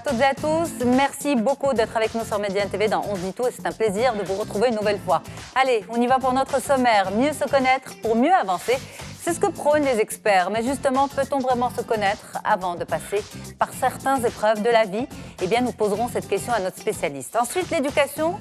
toutes et à tous. Merci beaucoup d'être avec nous sur Médiane TV dans On se dit tout et c'est un plaisir de vous retrouver une nouvelle fois. Allez, on y va pour notre sommaire. Mieux se connaître pour mieux avancer. C'est ce que prônent les experts. Mais justement, peut-on vraiment se connaître avant de passer par certaines épreuves de la vie? Eh bien, nous poserons cette question à notre spécialiste. Ensuite, l'éducation.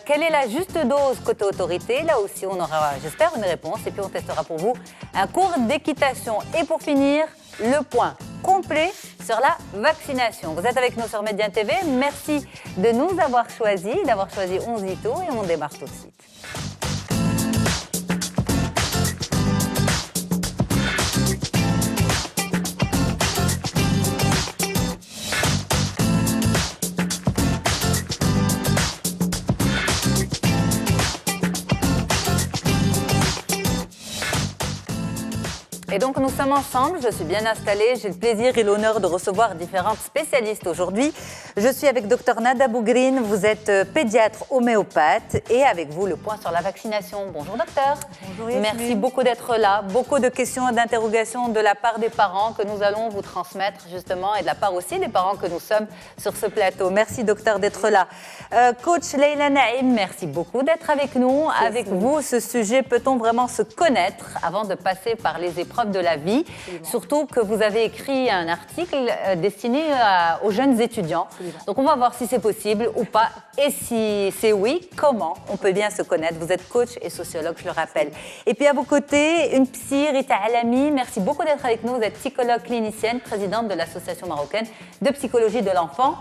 Quelle est la juste dose côté autorité? Là aussi, on aura, j'espère, une réponse. Et puis, on testera pour vous un cours d'équitation. Et pour finir, le point complet sur la vaccination. Vous êtes avec nous sur Médiane TV. Merci de nous avoir choisis, d'avoir choisi On se dit tout et on démarre tout de suite. Et donc nous sommes ensemble, je suis bien installée, j'ai le plaisir et l'honneur de recevoir différentes spécialistes aujourd'hui. Je suis avec Dr Nada Bougrine, vous êtes pédiatre homéopathe et avec vous le point sur la vaccination. Bonjour docteur. Bonjour Yasmine. Merci beaucoup d'être là. Beaucoup de questions et d'interrogations de la part des parents que nous allons vous transmettre justement et de la part aussi des parents que nous sommes sur ce plateau. Merci docteur d'être là. Coach Leila Naïm, merci beaucoup d'être avec nous. Merci. Avec vous, ce sujet, peut-on vraiment se connaître avant de passer par les épreuves de la vie, surtout que vous avez écrit un article destiné aux jeunes étudiants. Donc on va voir si c'est possible ou pas et si c'est oui, comment on peut bien se connaître. Vous êtes coach et sociologue, je le rappelle. Et puis à vos côtés, une psy, Rita Alami, merci beaucoup d'être avec nous. Vous êtes psychologue clinicienne, présidente de l'Association marocaine de psychologie de l'enfant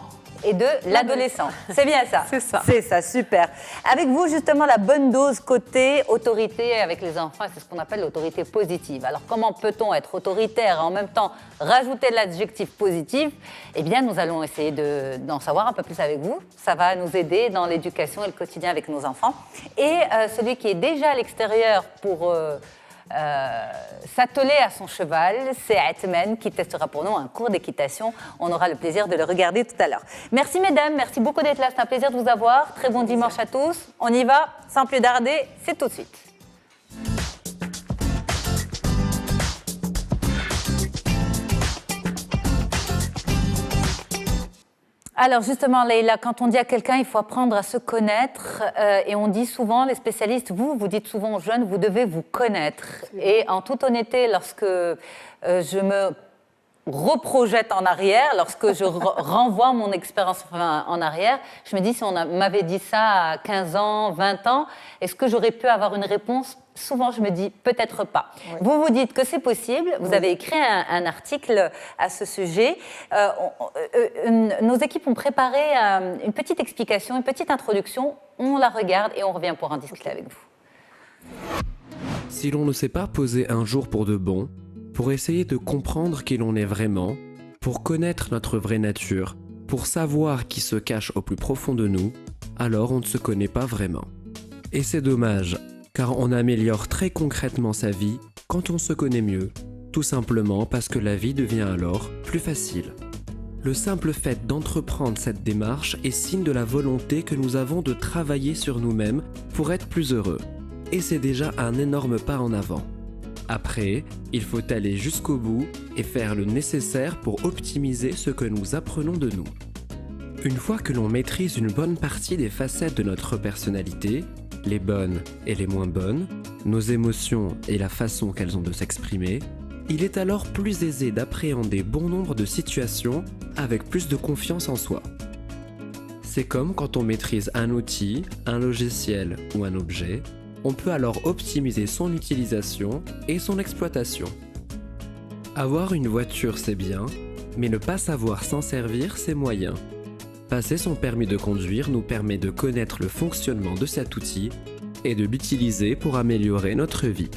et de l'adolescent. C'est bien ça? C'est ça. C'est ça, super. Avec vous, justement, la bonne dose côté autorité avec les enfants, c'est ce qu'on appelle l'autorité positive. Alors, comment peut-on être autoritaire et en même temps rajouter l'adjectif positif? Eh bien, nous allons essayer d'en savoir un peu plus avec vous. Ça va nous aider dans l'éducation et le quotidien avec nos enfants. Et celui qui est déjà à l'extérieur pour s'atteler à son cheval, c'est Atman qui testera pour nous un cours d'équitation. On aura le plaisir de le regarder tout à l'heure. Merci mesdames, merci beaucoup d'être là, c'est un plaisir de vous avoir. Très bon dimanche à tous. On y va, sans plus tarder, c'est tout de suite. Alors justement, Leïla, quand on dit à quelqu'un il faut apprendre à se connaître, et on dit souvent, les spécialistes, vous dites souvent aux jeunes, vous devez vous connaître. Et en toute honnêteté, lorsque je me reprojette en arrière, lorsque je renvoie mon expérience en arrière, je me dis, si on m'avait dit ça à 15 ans, 20 ans, est-ce que j'aurais pu avoir une réponse? Souvent, je me dis peut-être pas. Oui. Vous vous dites que c'est possible. Vous avez écrit un article à ce sujet. Nos équipes ont préparé une petite explication, une petite introduction. On la regarde et on revient pour en discuter avec vous. Si l'on ne s'est pas posé un jour pour de bon, pour essayer de comprendre qui l'on est vraiment, pour connaître notre vraie nature, pour savoir qui se cache au plus profond de nous, alors on ne se connaît pas vraiment. Et c'est dommage. Car on améliore très concrètement sa vie quand on se connaît mieux, tout simplement parce que la vie devient alors plus facile. Le simple fait d'entreprendre cette démarche est signe de la volonté que nous avons de travailler sur nous-mêmes pour être plus heureux. Et c'est déjà un énorme pas en avant. Après, il faut aller jusqu'au bout et faire le nécessaire pour optimiser ce que nous apprenons de nous. Une fois que l'on maîtrise une bonne partie des facettes de notre personnalité, les bonnes et les moins bonnes, nos émotions et la façon qu'elles ont de s'exprimer, il est alors plus aisé d'appréhender bon nombre de situations avec plus de confiance en soi. C'est comme quand on maîtrise un outil, un logiciel ou un objet, on peut alors optimiser son utilisation et son exploitation. Avoir une voiture c'est bien, mais ne pas savoir s'en servir c'est moyen. Passer son permis de conduire nous permet de connaître le fonctionnement de cet outil et de l'utiliser pour améliorer notre vie.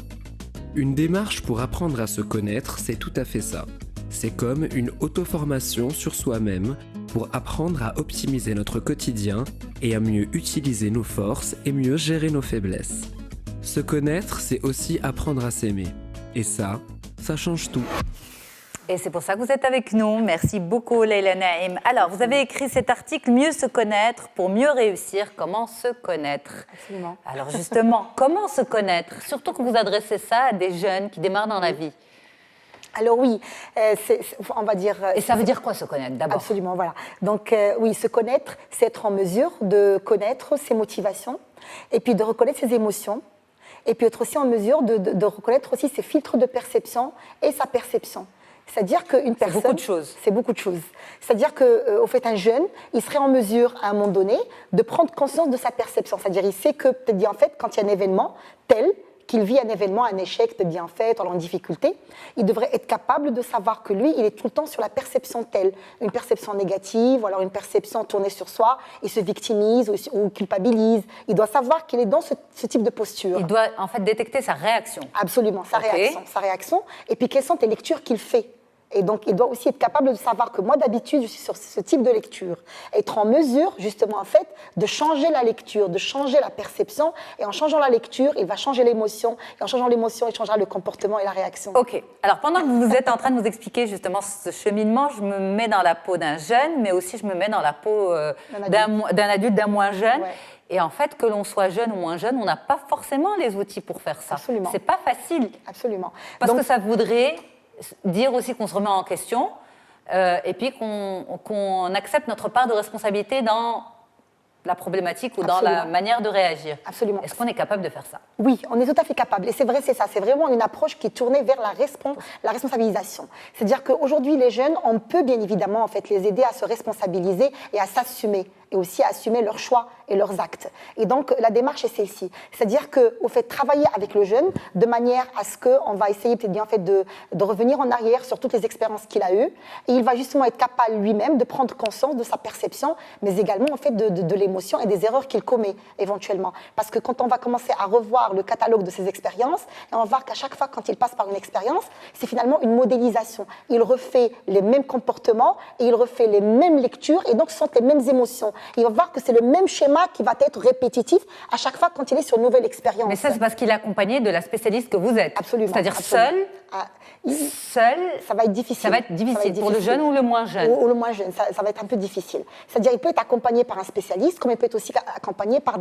Une démarche pour apprendre à se connaître, c'est tout à fait ça. C'est comme une auto-formation sur soi-même pour apprendre à optimiser notre quotidien et à mieux utiliser nos forces et mieux gérer nos faiblesses. Se connaître, c'est aussi apprendre à s'aimer. Et ça change tout. Et c'est pour ça que vous êtes avec nous. Merci beaucoup, Leïla Naïm. Alors, vous avez écrit cet article « Mieux se connaître pour mieux réussir ». Comment se connaître? Absolument. Alors justement, comment se connaître? Surtout que vous adressez ça à des jeunes qui démarrent dans la vie. Alors oui, on va dire... Et ça veut dire quoi se connaître d'abord? Absolument, voilà. Donc oui, se connaître, c'est être en mesure de connaître ses motivations et puis de reconnaître ses émotions et puis être aussi en mesure de reconnaître aussi ses filtres de perception et sa perception. C'est-à-dire qu'une personne... C'est beaucoup de choses. C'est beaucoup de choses. C'est-à-dire qu'au fait, un jeune, il serait en mesure, à un moment donné, de prendre conscience de sa perception. C'est-à-dire, il sait que, peut-être dit en fait, quand il y a un événement tel, qu'il vit un événement, un échec, peut-être bien fait, ou en difficulté, il devrait être capable de savoir que lui, il est tout le temps sur la perception telle, une perception négative, ou alors une perception tournée sur soi, il se victimise ou culpabilise. Il doit savoir qu'il est dans ce type de posture. Il doit en fait détecter sa réaction. Absolument, sa réaction. Et puis, quelles sont les lectures qu'il fait? Et donc, il doit aussi être capable de savoir que moi, d'habitude, je suis sur ce type de lecture. Être en mesure, justement, en fait, de changer la lecture, de changer la perception. Et en changeant la lecture, il va changer l'émotion. Et en changeant l'émotion, il changera le comportement et la réaction. Ok. Alors, pendant que vous êtes en train de nous expliquer, justement, ce cheminement, je me mets dans la peau d'un jeune, mais aussi je me mets dans la peau d'un adulte, d'un moins jeune. Ouais. Et en fait, que l'on soit jeune ou moins jeune, on n'a pas forcément les outils pour faire ça. Absolument. C'est pas facile. Absolument. Parce que ça voudrait dire aussi qu'on se remet en question et puis qu'on accepte notre part de responsabilité dans la problématique ou dans la manière de réagir. Absolument. Est-ce qu'on est capable de faire ça? Oui, on est tout à fait capable. Et c'est vrai, c'est ça. C'est vraiment une approche qui est tournée vers la responsabilisation. C'est-à-dire qu'aujourd'hui, les jeunes, on peut bien évidemment en fait, les aider à se responsabiliser et à s'assumer. Et aussi à assumer leurs choix et leurs actes. Et donc, la démarche est celle-ci. C'est-à-dire qu'au fait, travailler avec le jeune de manière à ce qu'on va essayer peut-être bien en fait, de revenir en arrière sur toutes les expériences qu'il a eues. Et il va justement être capable lui-même de prendre conscience de sa perception, mais également en fait, de l'émotion et des erreurs qu'il commet éventuellement. Parce que quand on va commencer à revoir le catalogue de ses expériences, on va voir qu'à chaque fois quand il passe par une expérience, c'est finalement une modélisation. Il refait les mêmes comportements et il refait les mêmes lectures et donc ce sont les mêmes émotions. Il va voir que c'est le même schéma qui va être répétitif à chaque fois quand il est sur une nouvelle expérience. Mais ça, c'est parce qu'il est accompagné de la spécialiste que vous êtes. Absolument. C'est-à-dire absolument. seul, ça va être difficile. Ça va être difficile pour le jeune ou le moins jeune. Ou le moins jeune, ça va être un peu difficile. C'est-à-dire, il peut être accompagné par un spécialiste, comme il peut être aussi accompagné par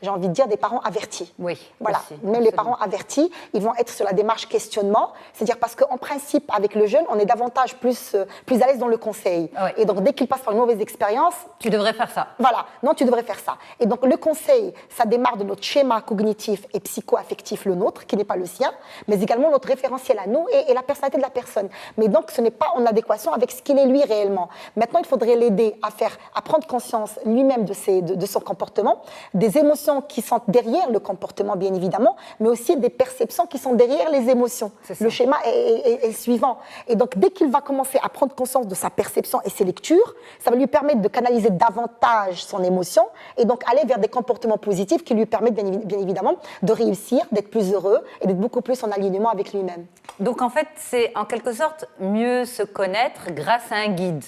j'ai envie de dire, des parents avertis. Oui. Voilà. Aussi, même absolument. Les parents avertis, ils vont être sur la démarche questionnement. C'est-à-dire parce qu'en principe, avec le jeune, on est davantage plus à l'aise dans le conseil. Oui. Et donc, dès qu'il passe par une mauvaise expérience, tu devrais faire ça. Voilà. Non, tu devrais faire ça. Et donc, le conseil, ça démarre de notre schéma cognitif et psycho-affectif, le nôtre, qui n'est pas le sien, mais également notre référentiel à nous et la personnalité de la personne. Mais donc, ce n'est pas en adéquation avec ce qu'il est lui réellement. Maintenant, il faudrait l'aider à prendre conscience lui-même de son comportement, des émotions qui sont derrière le comportement, bien évidemment, mais aussi des perceptions qui sont derrière les émotions. Le schéma est suivant. Et donc, dès qu'il va commencer à prendre conscience de sa perception et ses lectures, ça va lui permettre de canaliser davantage son émotion et donc aller vers des comportements positifs qui lui permettent, bien évidemment, de réussir, d'être plus heureux et d'être beaucoup plus en alignement avec lui-même. Donc, en fait, c'est en quelque sorte mieux se connaître grâce à un guide.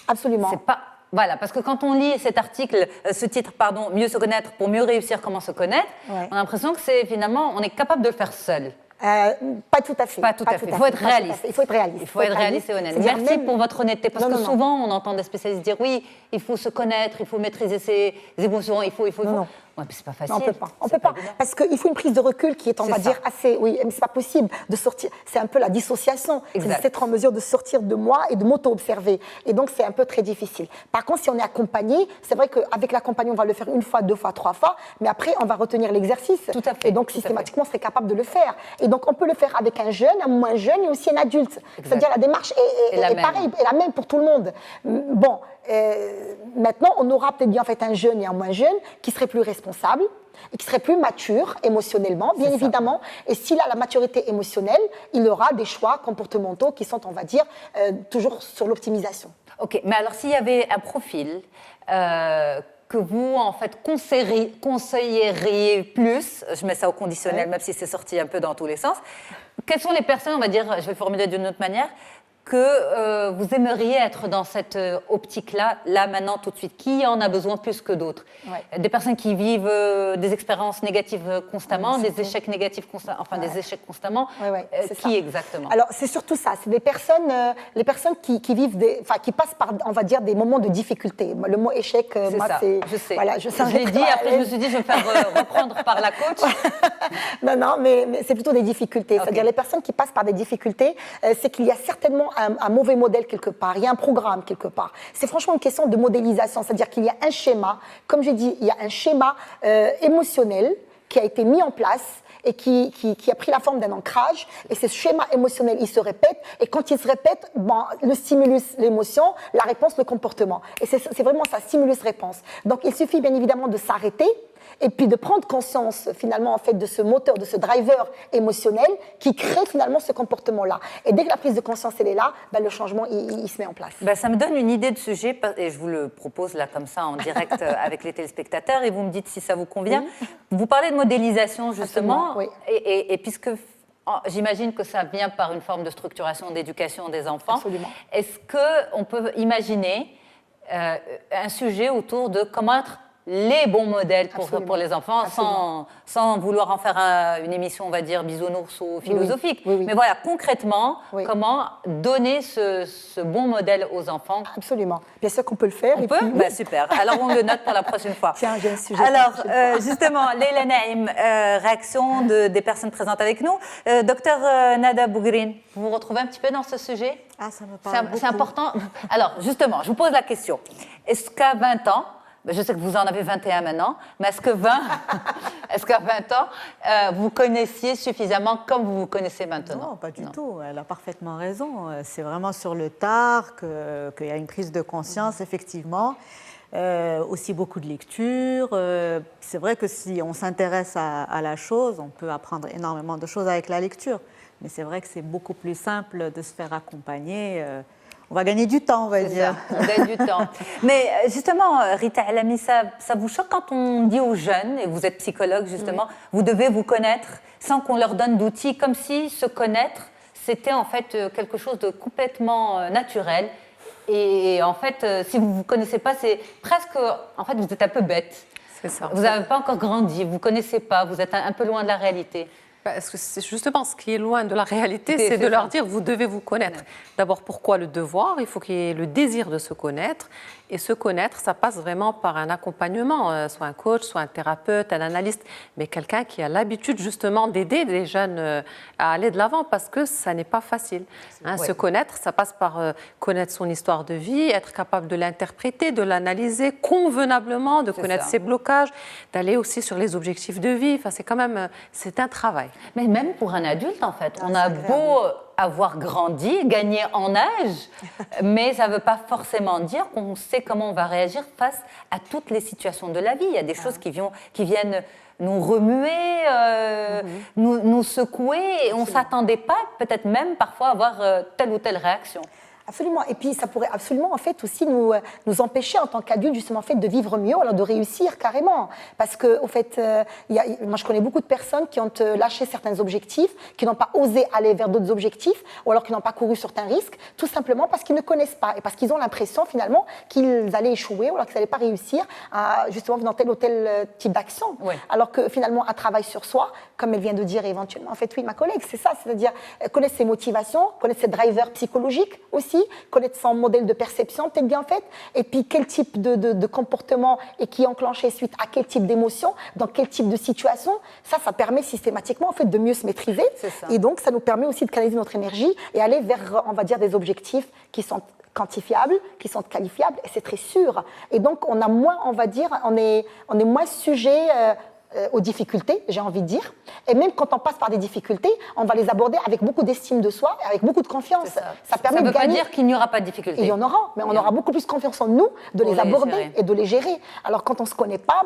Absolument. C'est pas... Voilà, parce que quand on lit ce titre, mieux se connaître pour mieux réussir, comment se connaître, ouais. On a l'impression que c'est finalement, on est capable de le faire seul. Pas tout à fait. Pas tout à fait. Il faut être réaliste. Il faut être réaliste. Il faut être réaliste et honnête. Merci pour votre honnêteté, parce que souvent, on entend des spécialistes dire oui, il faut se connaître, il faut maîtriser ses émotions, il faut. Non. Ouais, mais c'est pas facile. Non, on peut pas. Parce qu'il faut une prise de recul qui est, on va dire, assez... Oui, mais c'est pas possible de sortir. C'est un peu la dissociation. C'est être en mesure de sortir de moi et de m'auto-observer. Et donc, c'est un peu très difficile. Par contre, si on est accompagné, c'est vrai qu'avec l'accompagnement, on va le faire 1 fois, 2 fois, 3 fois, mais après, on va retenir l'exercice. Tout à fait. Et donc, systématiquement, on serait capable de le faire. Et donc, on peut le faire avec un jeune, un moins jeune et aussi un adulte. C'est-à-dire, la démarche est pareille, est la même pour tout le monde. Bon, maintenant, on aura peut-être bien en fait un jeune et un moins jeune qui serait plus responsable et qui serait plus mature émotionnellement, bien évidemment. Et s'il a la maturité émotionnelle, il aura des choix comportementaux qui sont, on va dire, toujours sur l'optimisation. Ok, mais alors s'il y avait un profil que vous, en fait, conseilleriez plus, je mets ça au conditionnel, même si c'est sorti un peu dans tous les sens, quelles sont les personnes, on va dire, je vais le formuler d'une autre manière, que vous aimeriez être dans cette optique-là, là, maintenant, tout de suite? Qui en a besoin plus que d'autres? Des personnes qui vivent des expériences négatives constamment, des échecs négatifs constamment, enfin des échecs constamment. Qui exactement? Alors, c'est surtout ça. C'est des personnes, les personnes qui vivent, qui passent par, on va dire, des moments de difficulté. Le mot échec, moi, c'est... Je sais. Voilà, je l'ai dit, après je me suis dit, je vais me faire reprendre par la coach. Non, mais c'est plutôt des difficultés. C'est-à-dire, les personnes qui passent par des difficultés, c'est qu'il y a certainement un mauvais modèle quelque part, il y a un programme quelque part. C'est franchement une question de modélisation, c'est-à-dire qu'il y a un schéma, comme je dis, il y a un schéma émotionnel qui a été mis en place et qui a pris la forme d'un ancrage, et ce schéma émotionnel, il se répète, et quand il se répète, le stimulus, l'émotion, la réponse, le comportement. Et c'est vraiment ça, stimulus-réponse. Donc il suffit bien évidemment de s'arrêter, et puis de prendre conscience finalement en fait de ce moteur, de ce driver émotionnel qui crée finalement ce comportement-là. Et dès que la prise de conscience elle est là, le changement il se met en place. Ça me donne une idée de sujet et je vous le propose là comme ça en direct avec les téléspectateurs et vous me dites si ça vous convient. Vous parlez de modélisation justement et puisque j'imagine que ça vient par une forme de structuration d'éducation des enfants. Absolument. Est-ce qu'on peut imaginer un sujet autour de comment être les bons modèles pour les enfants, sans vouloir en faire une émission, on va dire, bisounours ou philosophique. Oui. Mais voilà, concrètement, comment donner ce bon modèle aux enfants? Absolument. Bien sûr qu'on peut le faire. On peut? Super. Alors, on le note pour la prochaine fois. Tiens, j'ai un sujet. Alors, justement, Leila Naïm, réaction des personnes présentes avec nous. Docteur Nada Bougrine, vous vous retrouvez un petit peu dans ce sujet? Ça me parle beaucoup. C'est important. Alors, justement, je vous pose la question. Est-ce qu'à 20 ans, je sais que vous en avez 21 maintenant, mais est-ce qu'à 20 ans, vous connaissiez suffisamment comme vous vous connaissez maintenant? Non, pas du tout. Elle a parfaitement raison. C'est vraiment sur le tard qu'il y a une prise de conscience, effectivement. Aussi beaucoup de lecture. C'est vrai que si on s'intéresse à la chose, on peut apprendre énormément de choses avec la lecture. Mais c'est vrai que c'est beaucoup plus simple de se faire accompagner. On va gagner du temps, on va dire. Ça, on gagne du temps. Mais justement, Rita Alami, ça vous choque quand on dit aux jeunes, et vous êtes psychologue justement, vous devez vous connaître sans qu'on leur donne d'outils, comme si se connaître, c'était en fait quelque chose de complètement naturel. Et en fait, si vous ne vous connaissez pas, c'est presque, en fait, vous êtes un peu bête. C'est ça. Vous n'avez pas encore grandi, vous ne connaissez pas, vous êtes un peu loin de la réalité. Parce que c'est justement ce qui est loin de la réalité, c'est de leur dire, vous devez vous connaître. D'abord, pourquoi le devoir? Il faut qu'il y ait le désir de se connaître. Et se connaître, ça passe vraiment par un accompagnement, soit un coach, soit un thérapeute, un analyste, mais quelqu'un qui a l'habitude justement d'aider les jeunes à aller de l'avant, parce que ça n'est pas facile. Se connaître, ça passe par connaître son histoire de vie, être capable de l'interpréter, de l'analyser convenablement, de connaître ses blocages, d'aller aussi sur les objectifs de vie. Enfin, c'est quand même, c'est un travail. Mais même pour un adulte, en fait, on a beau avoir grandi, gagné en âge, mais ça ne veut pas forcément dire qu'on sait comment on va réagir face à toutes les situations de la vie. Il y a des choses qui viennent nous remuer, nous secouer, et on ne s'attendait pas, peut-être même parfois, à avoir telle ou telle réaction. Absolument. Et puis, ça pourrait absolument, en fait, aussi nous empêcher, en tant qu'adultes, justement, en fait, de vivre mieux, alors de réussir carrément. Parce que, au fait, moi, je connais beaucoup de personnes qui ont lâché certains objectifs, qui n'ont pas osé aller vers d'autres objectifs, ou alors qui n'ont pas couru certains risques, tout simplement parce qu'ils ne connaissent pas et parce qu'ils ont l'impression, finalement, qu'ils allaient échouer, ou alors qu'ils n'allaient pas réussir, justement, dans tel ou tel type d'action. Oui. Alors que, finalement, un travail sur soi, comme elle vient de dire éventuellement, en fait, oui, ma collègue, c'est ça, c'est-à-dire connaître ses motivations, connaître ses drivers psychologiques aussi, connaître son modèle de perception, peut-être bien fait, et puis quel type de comportement et qui est enclenché suite à quel type d'émotion, dans quel type de situation, ça permet systématiquement en fait de mieux se maîtriser. Et donc ça nous permet aussi de canaliser notre énergie et aller vers, on va dire, des objectifs qui sont quantifiables, qui sont qualifiables, et c'est très sûr. Et donc on a moins, on va dire, on est moins sujet aux difficultés, j'ai envie de dire. Et même quand on passe par des difficultés, on va les aborder avec beaucoup d'estime de soi et avec beaucoup de confiance. Ça permet de gagner. Ça ne veut pas dire qu'il n'y aura pas de difficultés. Il y en aura, mais on aura beaucoup plus confiance en nous de les aborder et de les gérer. Alors quand on ne se connaît pas,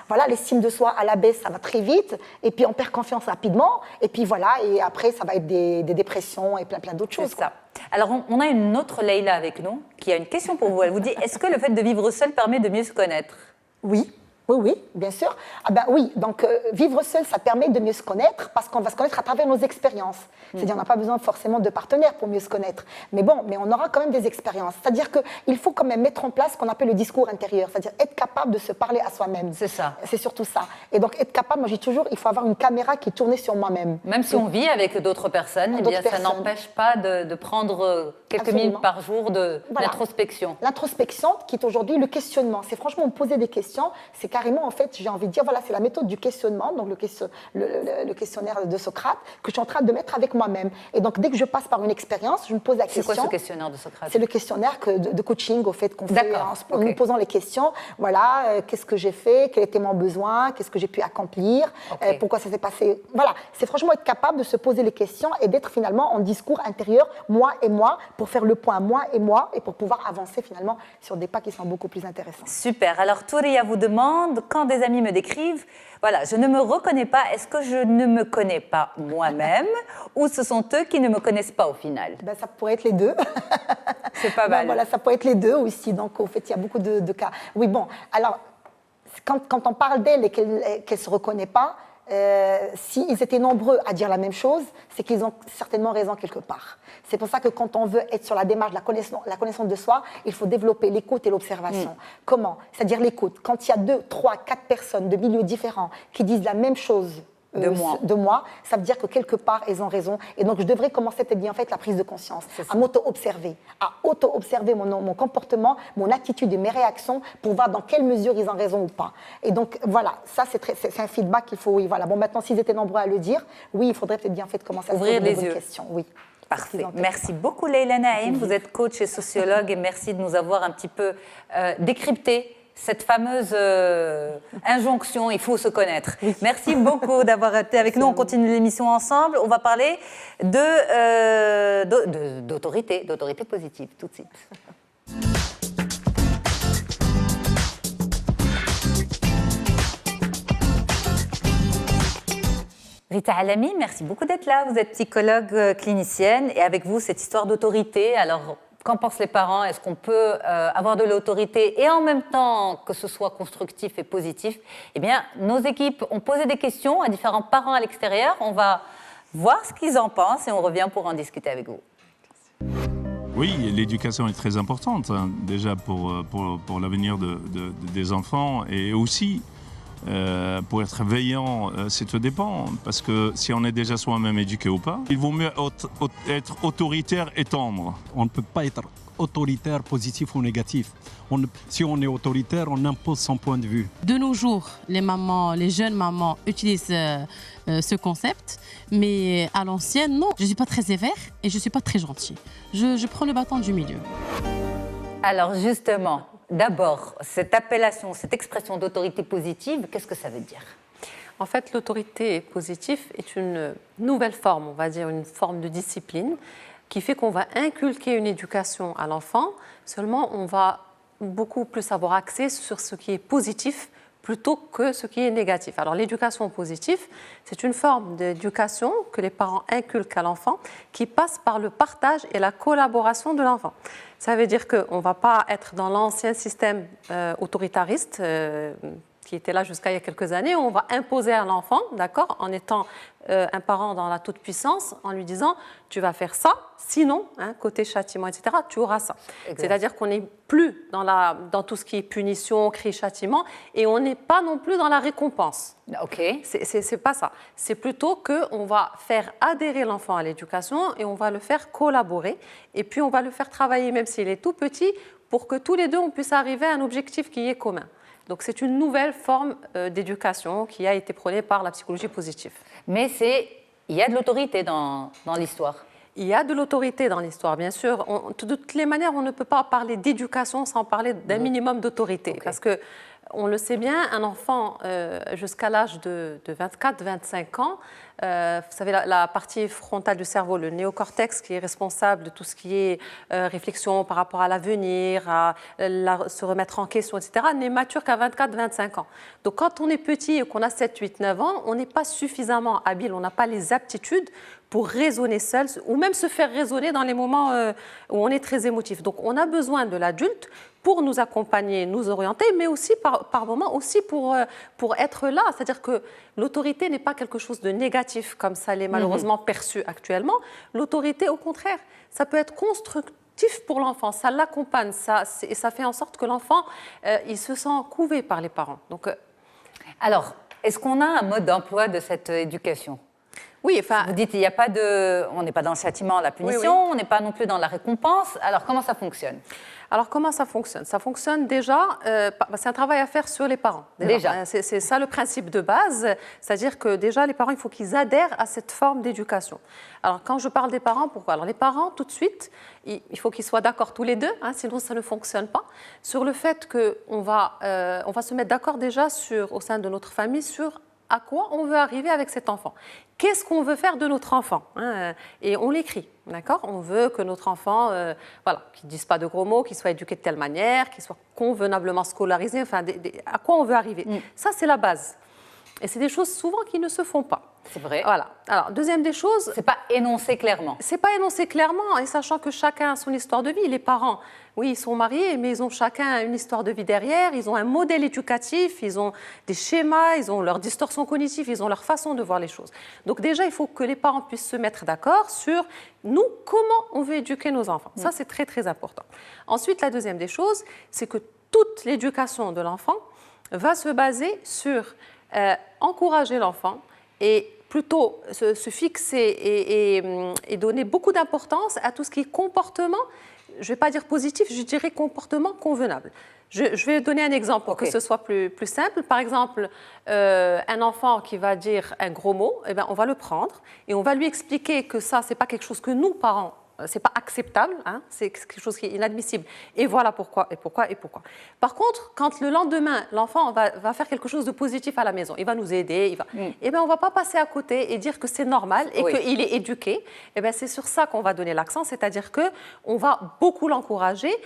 voilà, l'estime de soi à la baisse, ça va très vite, et puis on perd confiance rapidement, et puis voilà, et après ça va être des dépressions et plein d'autres choses. C'est ça. Alors on a une autre Leïla avec nous qui a une question pour vous. Elle vous dit, est-ce que le fait de vivre seul permet de mieux se connaître? Oui. Oui, oui, bien sûr. Ah ben oui, donc vivre seul, ça permet de mieux se connaître parce qu'on va se connaître à travers nos expériences. C'est-à-dire on n'a pas besoin forcément de partenaires pour mieux se connaître. Mais bon, mais on aura quand même des expériences. C'est-à-dire qu'il faut quand même mettre en place ce qu'on appelle le discours intérieur, c'est-à-dire être capable de se parler à soi-même. C'est ça. C'est surtout ça. Et donc être capable, moi je dis toujours, il faut avoir une caméra qui est tournée sur moi-même. Même si on vit avec d'autres personnes, eh bien, ça n'empêche pas de prendre quelques minutes par jour d'introspection. L'introspection qui est aujourd'hui le questionnement. C'est franchement me poser des questions, c'est carrément, en fait, j'ai envie de dire, voilà, c'est la méthode du questionnement, donc le questionnaire de Socrate, que je suis en train de mettre avec moi-même. Et donc, dès que je passe par une expérience, je me pose la question. C'est quoi ce questionnaire de Socrate? C'est le questionnaire de coaching, au fait, qu'on fait en nous posant les questions. Voilà, qu'est-ce que j'ai fait? Quel était mon besoin? Qu'est-ce que j'ai pu accomplir? Pourquoi ça s'est passé? Voilà, c'est franchement être capable de se poser les questions et d'être finalement en discours intérieur, moi et moi, pour faire le point moi et moi, et pour pouvoir avancer finalement sur des pas qui sont beaucoup plus intéressants. Super. Alors, Touria vous demande, quand des amis me décrivent, voilà, je ne me reconnais pas, est-ce que je ne me connais pas moi-même ou ce sont eux qui ne me connaissent pas au final? Ben, ça pourrait être les deux. C'est pas mal. Voilà, ça pourrait être les deux aussi. Donc, au fait, il y a beaucoup de cas. Oui, bon, alors, quand on parle d'elle et qu'elle ne se reconnaît pas, s'ils étaient nombreux à dire la même chose, c'est qu'ils ont certainement raison quelque part. C'est pour ça que quand on veut être sur la démarche de la connaissance de soi, il faut développer l'écoute et l'observation. Comment? C'est-à-dire l'écoute. Quand il y a 2, 3, 4 personnes de milieux différents qui disent la même chose de moi, ça veut dire que quelque part, ils ont raison. Et donc, je devrais commencer à bien en fait la prise de conscience, à m'auto-observer, mon comportement, mon attitude et mes réactions pour voir dans quelle mesure ils ont raison ou pas. Et donc, voilà, ça, c'est un feedback qu'il faut, oui, voilà. Bon, maintenant, s'ils étaient nombreux à le dire, oui, il faudrait peut-être bien en fait commencer à se poser les questions. Oui. Parfait. Merci beaucoup, Leïla Naïm. Vous êtes coach et sociologue et merci de nous avoir un petit peu décrypté cette fameuse injonction, il faut se connaître. Oui. Merci beaucoup d'avoir été avec nous. On continue l'émission ensemble. On va parler d'autorité positive tout de suite. Rita Alami, merci beaucoup d'être là. Vous êtes psychologue clinicienne et avec vous, cette histoire d'autorité. Alors, qu'en pensent les parents? Est-ce qu'on peut avoir de l'autorité et en même temps que ce soit constructif et positif? Eh bien, nos équipes ont posé des questions à différents parents à l'extérieur. On va voir ce qu'ils en pensent et on revient pour en discuter avec vous. Oui, l'éducation est très importante, hein, déjà pour l'avenir des enfants et aussi pour être veillant, c'est tout dépend. Parce que si on est déjà soi-même éduqué ou pas, il vaut mieux être autoritaire et tendre. On ne peut pas être autoritaire, positif ou négatif. Si on est autoritaire, on impose son point de vue. De nos jours, les jeunes mamans utilisent ce concept, mais à l'ancienne, non. Je ne suis pas très sévère et je ne suis pas très gentille. Je prends le bâton du milieu. Alors justement, d'abord, cette appellation, cette expression d'autorité positive, qu'est-ce que ça veut dire? En fait, l'autorité positive est une nouvelle forme, on va dire une forme de discipline qui fait qu'on va inculquer une éducation à l'enfant, seulement on va beaucoup plus avoir accès sur ce qui est positif plutôt que ce qui est négatif. Alors l'éducation positive, c'est une forme d'éducation que les parents inculquent à l'enfant qui passe par le partage et la collaboration de l'enfant. Ça veut dire qu'on ne va pas être dans l'ancien système autoritariste qui était là jusqu'à il y a quelques années, où on va imposer à l'enfant, d'accord, en étant un parent dans la toute-puissance, en lui disant « tu vas faire ça, sinon, côté châtiment, etc., tu auras ça ». C'est-à-dire qu'on n'est plus dans tout ce qui est punition, cri, châtiment, et on n'est pas non plus dans la récompense. Ok. C'est pas ça. C'est plutôt qu'on va faire adhérer l'enfant à l'éducation et on va le faire collaborer, et puis on va le faire travailler, même s'il est tout petit, pour que tous les deux, on puisse arriver à un objectif qui est commun. Donc c'est une nouvelle forme d'éducation qui a été prônée par la psychologie positive. Mais il y a de l'autorité dans l'histoire. Il y a de l'autorité dans l'histoire, bien sûr. De toutes les manières, on ne peut pas parler d'éducation sans parler d'un minimum d'autorité. Okay. Parce que, on le sait bien, un enfant jusqu'à l'âge de 24-25 ans, vous savez, la partie frontale du cerveau, le néocortex, qui est responsable de tout ce qui est réflexion par rapport à l'avenir, à se remettre en question, etc., n'est mature qu'à 24-25 ans. Donc quand on est petit et qu'on a 7, 8, 9 ans, on n'est pas suffisamment habile, on n'a pas les aptitudes pour raisonner seul ou même se faire raisonner dans les moments où on est très émotif. Donc on a besoin de l'adulte pour nous accompagner, nous orienter, mais aussi par moments aussi pour être là. C'est-à-dire que l'autorité n'est pas quelque chose de négatif comme ça l'est malheureusement perçu actuellement. L'autorité, au contraire, ça peut être constructif pour l'enfant, ça l'accompagne, et ça fait en sorte que l'enfant, il se sent couvé par les parents. Donc, alors, est-ce qu'on a un mode d'emploi de cette éducation ? Oui, enfin... Vous dites, il n'y a pas de... On n'est pas dans le châtiment, la punition, on n'est pas non plus dans la récompense. Alors, comment ça fonctionne ? Alors, comment ça fonctionne ? Ça fonctionne déjà, c'est un travail à faire sur les parents. Déjà. C'est ça le principe de base, c'est-à-dire que déjà, les parents, il faut qu'ils adhèrent à cette forme d'éducation. Alors, quand je parle des parents, pourquoi ? Alors, les parents, tout de suite, il faut qu'ils soient d'accord tous les deux, sinon ça ne fonctionne pas, sur le fait qu'on va se mettre d'accord déjà au sein de notre famille sur à quoi on veut arriver avec cet enfant. Qu'est-ce qu'on veut faire de notre enfant, et on l'écrit, d'accord ? On veut que notre enfant, qu'il ne dise pas de gros mots, qu'il soit éduqué de telle manière, qu'il soit convenablement scolarisé, enfin, à quoi on veut arriver. Ça, c'est la base. Et c'est des choses souvent qui ne se font pas. C'est vrai. Voilà. Alors, deuxième des choses... C'est pas énoncé clairement. C'est pas énoncé clairement, et sachant que chacun a son histoire de vie. Les parents, oui, ils sont mariés, mais ils ont chacun une histoire de vie derrière, ils ont un modèle éducatif, ils ont des schémas, ils ont leur distorsion cognitive, ils ont leur façon de voir les choses. Donc déjà, il faut que les parents puissent se mettre d'accord sur, nous, comment on veut éduquer nos enfants. Ça, c'est très, très important. Ensuite, la deuxième des choses, c'est que toute l'éducation de l'enfant va se baser sur encourager l'enfant et plutôt se fixer et donner beaucoup d'importance à tout ce qui est comportement, je ne vais pas dire positif, je dirais comportement convenable. Je vais donner un exemple pour que ce soit plus simple. Par exemple, un enfant qui va dire un gros mot, on va le prendre et on va lui expliquer que ça, ce n'est pas quelque chose que nous, parents, c'est pas acceptable, c'est quelque chose qui est inadmissible. Et voilà pourquoi, et pourquoi, et pourquoi. Par contre, quand le lendemain, l'enfant va faire quelque chose de positif à la maison, il va nous aider, on ne va pas passer à côté et dire que c'est normal et qu'il est éduqué. C'est sur ça qu'on va donner l'accent, c'est-à-dire qu'on va beaucoup l'encourager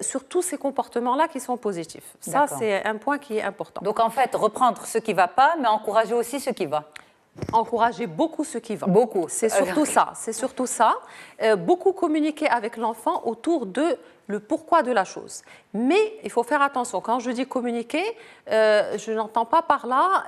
sur tous ces comportements-là qui sont positifs. Ça, c'est un point qui est important. Donc, en fait, reprendre ce qui ne va pas, mais encourager aussi ce qui va. Encourager beaucoup ce qui va. Beaucoup. C'est surtout ça. C'est surtout ça. Beaucoup communiquer avec l'enfant autour de le pourquoi de la chose. Mais il faut faire attention. Quand je dis communiquer, je n'entends pas par là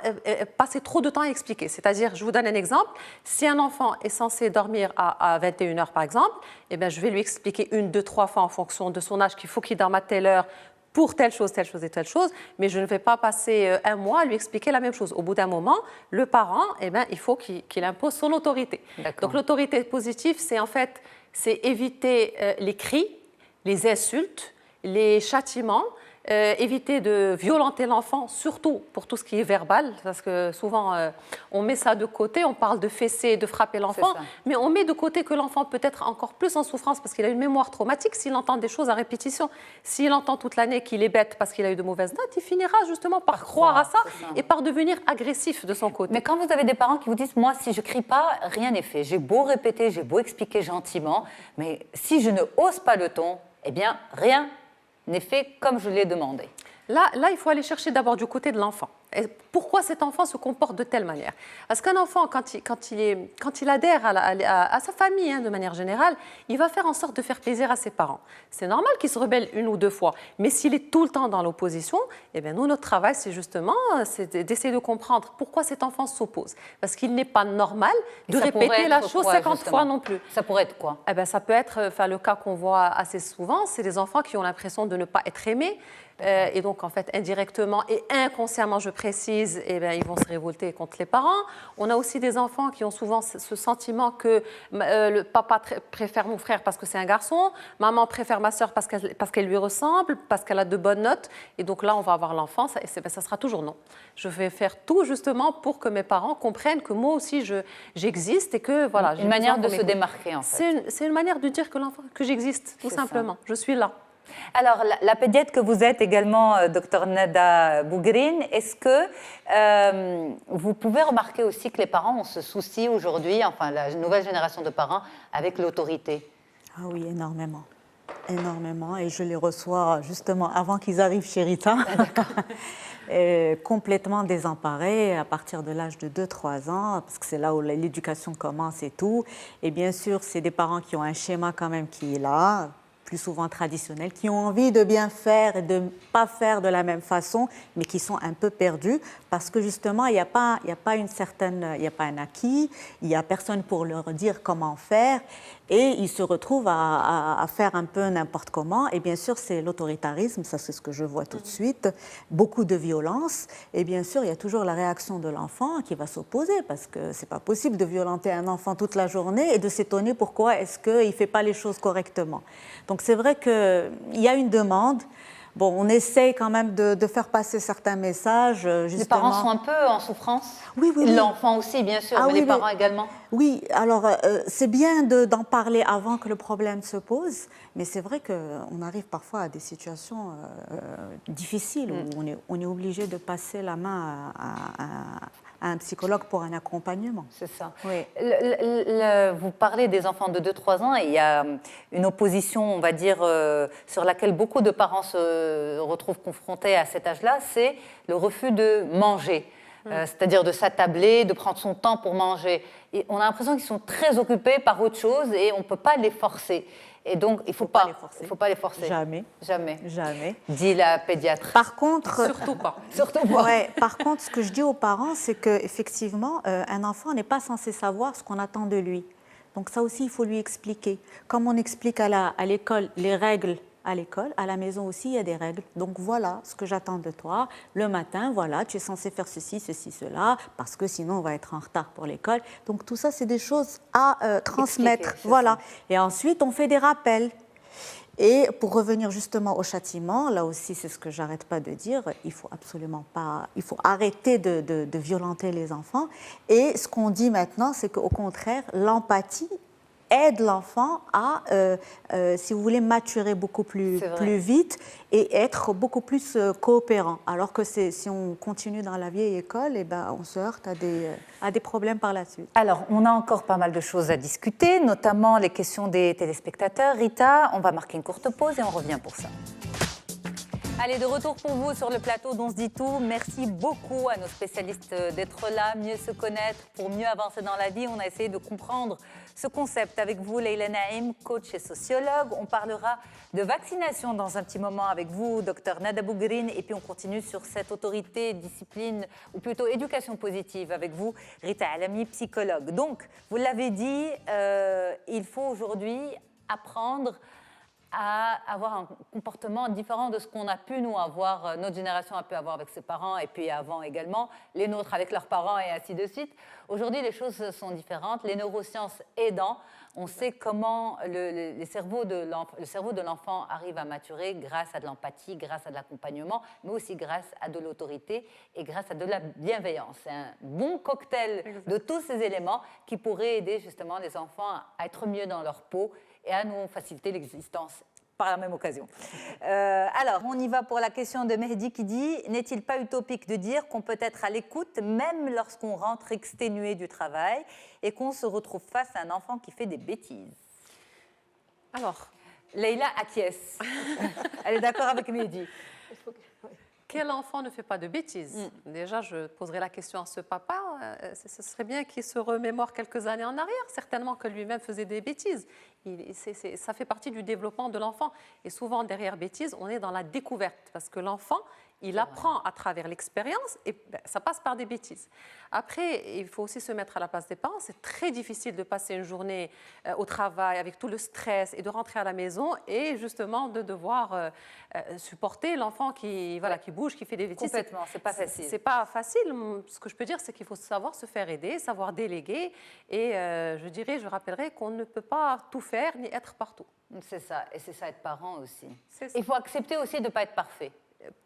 passer trop de temps à expliquer. C'est-à-dire, je vous donne un exemple. Si un enfant est censé dormir à 21h, par exemple, je vais lui expliquer 1, 2, 3 fois en fonction de son âge qu'il faut qu'il dorme à telle heure, pour telle chose et telle chose, mais je ne vais pas passer un mois à lui expliquer la même chose. Au bout d'un moment, le parent, il faut qu'il impose son autorité. Donc l'autorité positive, c'est éviter les cris, les insultes, les châtiments, éviter de violenter l'enfant, surtout pour tout ce qui est verbal, parce que souvent on met ça de côté, on parle de fesser, de frapper l'enfant, mais on met de côté que l'enfant peut être encore plus en souffrance parce qu'il a une mémoire traumatique s'il entend des choses à répétition. S'il entend toute l'année qu'il est bête parce qu'il a eu de mauvaises notes, il finira justement par croire à ça et par devenir agressif de son côté. Mais quand vous avez des parents qui vous disent « moi, si je crie pas, rien n'est fait. J'ai beau répéter, j'ai beau expliquer gentiment, mais si je ne hausse pas le ton, rien n'est fait comme je l'ai demandé. » Là, il faut aller chercher d'abord du côté de l'enfant. Et pourquoi cet enfant se comporte de telle manière ? Parce qu'un enfant, quand il adhère à sa famille, de manière générale, il va faire en sorte de faire plaisir à ses parents. C'est normal qu'il se rebelle 1 ou 2 fois, mais s'il est tout le temps dans l'opposition, nous, notre travail, c'est justement d'essayer de comprendre pourquoi cet enfant s'oppose. Parce qu'il n'est pas normal de répéter la chose 50 fois non plus. Ça pourrait être quoi ? Ça peut être le cas qu'on voit assez souvent, c'est des enfants qui ont l'impression de ne pas être aimés, et donc en fait indirectement et inconsciemment, je précise, ils vont se révolter contre les parents. On a aussi des enfants qui ont souvent ce sentiment que le papa préfère mon frère parce que c'est un garçon, maman préfère ma sœur parce qu'elle lui ressemble, parce qu'elle a de bonnes notes, et donc là on va avoir l'enfant, ça sera toujours non. Je vais faire tout justement pour que mes parents comprennent que moi aussi j'existe et que voilà. Une manière de se démarquer en fait. C'est une manière de dire que j'existe, tout simplement. Je suis là. Alors, la pédiatre que vous êtes également, Dr Nada Bougrine, est-ce que vous pouvez remarquer aussi que les parents ont ce souci aujourd'hui, enfin la nouvelle génération de parents, avec l'autorité ? Ah oui, énormément. Énormément. Et je les reçois justement avant qu'ils arrivent chez Rita. Complètement désemparés à partir de l'âge de 2-3 ans, parce que c'est là où l'éducation commence et tout. Et bien sûr, c'est des parents qui ont un schéma quand même qui est là, plus souvent traditionnels, qui ont envie de bien faire et de ne pas faire de la même façon, mais qui sont un peu perdus parce que justement, il n'y a pas un acquis, il n'y a personne pour leur dire comment faire et ils se retrouvent à faire un peu n'importe comment. Et bien sûr, c'est l'autoritarisme, ça c'est ce que je vois tout de suite, beaucoup de violence et bien sûr, il y a toujours la réaction de l'enfant qui va s'opposer parce que c'est pas possible de violenter un enfant toute la journée et de s'étonner pourquoi est-ce qu'il ne fait pas les choses correctement. Donc c'est vrai qu'il y a une demande. Bon, on essaye quand même de faire passer certains messages. Justement. Les parents sont un peu en souffrance. Oui, oui, oui. L'enfant aussi, bien sûr, mais les parents également. Oui, alors c'est bien d'en parler avant que le problème se pose, mais c'est vrai qu'on arrive parfois à des situations difficiles où on est obligé de passer la main à un psychologue pour un accompagnement. C'est ça. Oui. Vous parlez des enfants de 2-3 ans et il y a une opposition, on va dire, sur laquelle beaucoup de parents se retrouvent confrontés à cet âge-là, c'est le refus de manger. C'est-à-dire de s'attabler, de prendre son temps pour manger. Et on a l'impression qu'ils sont très occupés par autre chose et on ne peut pas les forcer. Et donc, il ne faut pas les forcer. Jamais. Jamais. Jamais. Dit la pédiatre. Par contre, Surtout pas. Surtout pas. Ouais, par contre, ce que je dis aux parents, c'est qu'effectivement, un enfant n'est pas censé savoir ce qu'on attend de lui. Donc ça aussi, il faut lui expliquer. Comme on explique à l'école les règles à l'école, à la maison aussi, il y a des règles. Donc voilà ce que j'attends de toi. Le matin, voilà, tu es censé faire ceci, ceci, cela, parce que sinon on va être en retard pour l'école. Donc tout ça, c'est des choses à transmettre. Voilà. Et ensuite, on fait des rappels. Et pour revenir justement au châtiment, là aussi, c'est ce que j'arrête pas de dire, il faut absolument pas, il faut arrêter de violenter les enfants. Et ce qu'on dit maintenant, c'est qu'au contraire, l'empathie aide l'enfant à, si vous voulez, maturer beaucoup plus vite et être beaucoup plus coopérant. Alors que si on continue dans la vieille école, eh ben, on se heurte à des problèmes par la suite. Alors, on a encore pas mal de choses à discuter, notamment les questions des téléspectateurs. Rita, on va marquer une courte pause et on revient pour ça. Allez, de retour pour vous sur le plateau d'On se dit tout. Merci beaucoup à nos spécialistes d'être là, mieux se connaître, pour mieux avancer dans la vie. On a essayé de comprendre ce concept avec vous, Leïla Naïm, coach et sociologue. On parlera de vaccination dans un petit moment avec vous, docteur Nada Bougrine. Et puis on continue sur cette autorité, discipline, ou plutôt éducation positive avec vous, Rita Alami, psychologue. Donc, vous l'avez dit, il faut aujourd'hui apprendre à avoir un comportement différent de ce qu'on a pu nous avoir, notre génération a pu avoir avec ses parents et puis avant également, les nôtres avec leurs parents et ainsi de suite. Aujourd'hui, les choses sont différentes. Les neurosciences aidant, on sait comment le cerveau de l'enfant arrive à maturer grâce à de l'empathie, grâce à de l'accompagnement, mais aussi grâce à de l'autorité et grâce à de la bienveillance. C'est un bon cocktail de tous ces éléments qui pourraient aider justement les enfants à être mieux dans leur peau et à nous faciliter l'existence par la même occasion. Alors, on y va pour la question de Mehdi qui dit « N'est-il pas utopique de dire qu'on peut être à l'écoute même lorsqu'on rentre exténué du travail et qu'on se retrouve face à un enfant qui fait des bêtises ?» Alors, Leïla acquiesce. Elle est d'accord avec Mehdi. Quel enfant ne fait pas de bêtises? Déjà, je poserai la question à ce papa. Ce serait bien qu'il se remémore quelques années en arrière. Certainement que lui-même faisait des bêtises. Ça fait partie du développement de l'enfant. Et souvent, derrière bêtises, on est dans la découverte. Parce que l'enfant, il apprend à travers l'expérience et ça passe par des bêtises. Après, il faut aussi se mettre à la place des parents. C'est très difficile de passer une journée au travail avec tout le stress et de rentrer à la maison et justement de devoir supporter l'enfant qui bouge, qui fait des bêtises. Complètement, c'est pas facile. C'est pas facile. Ce que je peux dire, c'est qu'il faut savoir se faire aider, savoir déléguer. Et je rappellerai qu'on ne peut pas tout faire ni être partout. C'est ça, et c'est ça être parent aussi. C'est ça. Il faut accepter aussi de ne pas être parfait.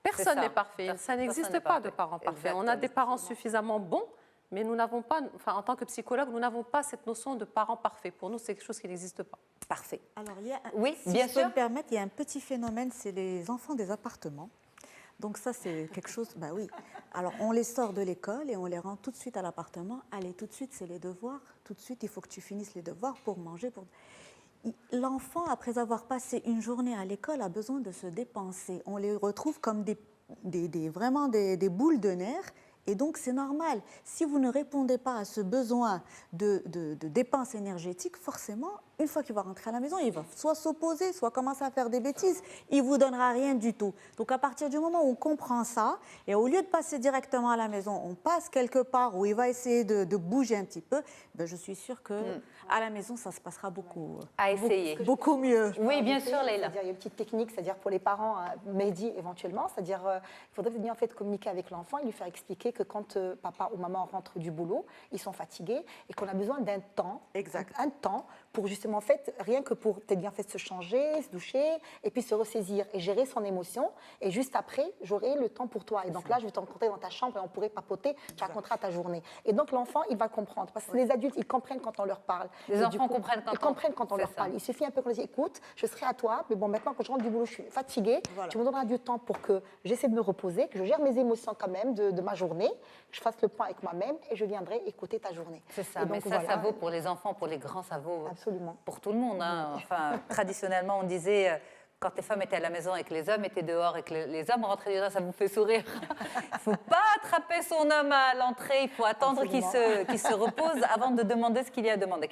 Personne n'est parfait. Ça n'existe pas de parents parfaits. On a des parents suffisamment bons, mais nous n'avons pas, en tant que psychologue, nous n'avons pas cette notion de parents parfaits. Pour nous, c'est quelque chose qui n'existe pas. Parfait. Alors, si bien sûr. Si je peux me permettre, il y a un petit phénomène, c'est les enfants des appartements. Donc ça, c'est quelque chose, oui. Alors, on les sort de l'école et on les rend tout de suite à l'appartement. Allez, tout de suite, c'est les devoirs. Tout de suite, il faut que tu finisses les devoirs pour manger. L'enfant, après avoir passé une journée à l'école, a besoin de se dépenser. On les retrouve comme vraiment des boules de nerfs. Et donc, c'est normal. Si vous ne répondez pas à ce besoin de dépense énergétique, forcément, une fois qu'il va rentrer à la maison, il va soit s'opposer, soit commencer à faire des bêtises. Il ne vous donnera rien du tout. Donc à partir du moment où on comprend ça, et au lieu de passer directement à la maison, on passe quelque part où il va essayer de bouger un petit peu, ben je suis sûre qu'à la maison, ça se passera beaucoup mieux. Oui, bien sûr, Leïla. C'est-à-dire, il y a une petite technique, c'est-à-dire pour les parents, Mehdi éventuellement, c'est-à-dire il faudrait venir en fait communiquer avec l'enfant et lui faire expliquer que quand papa ou maman rentre du boulot, ils sont fatigués et qu'on a besoin d'un temps, un temps pour justement en fait rien que pour peut-être bien fait se changer, se doucher et puis se ressaisir et gérer son émotion. Et juste après, j'aurai le temps pour toi. Et donc là, je vais te rencontrer dans ta chambre et on pourrait papoter, tu raconteras ta journée. Et donc l'enfant, il va comprendre parce que les adultes, ils comprennent quand on leur parle. Les enfants comprennent quand on leur parle. Il suffit un peu qu'on leur dise, écoute, je serai à toi, mais bon, maintenant quand je rentre du boulot, je suis fatiguée. Voilà. Tu me donneras du temps pour que j'essaie de me reposer, que je gère mes émotions quand même de ma journée, que je fasse le point avec moi-même et je viendrai écouter ta journée. C'est ça, donc, mais ça, voilà, ça vaut pour les enfants, pour les grands, ça vaut absolument pour tout le monde. Hein. Enfin, traditionnellement, on disait... Quand les femmes étaient à la maison et que les hommes étaient dehors et que les hommes rentraient dedans, ça vous fait sourire. Il ne faut pas attraper son homme à l'entrée, il faut attendre qu'il se repose avant de demander ce qu'il y a à demander.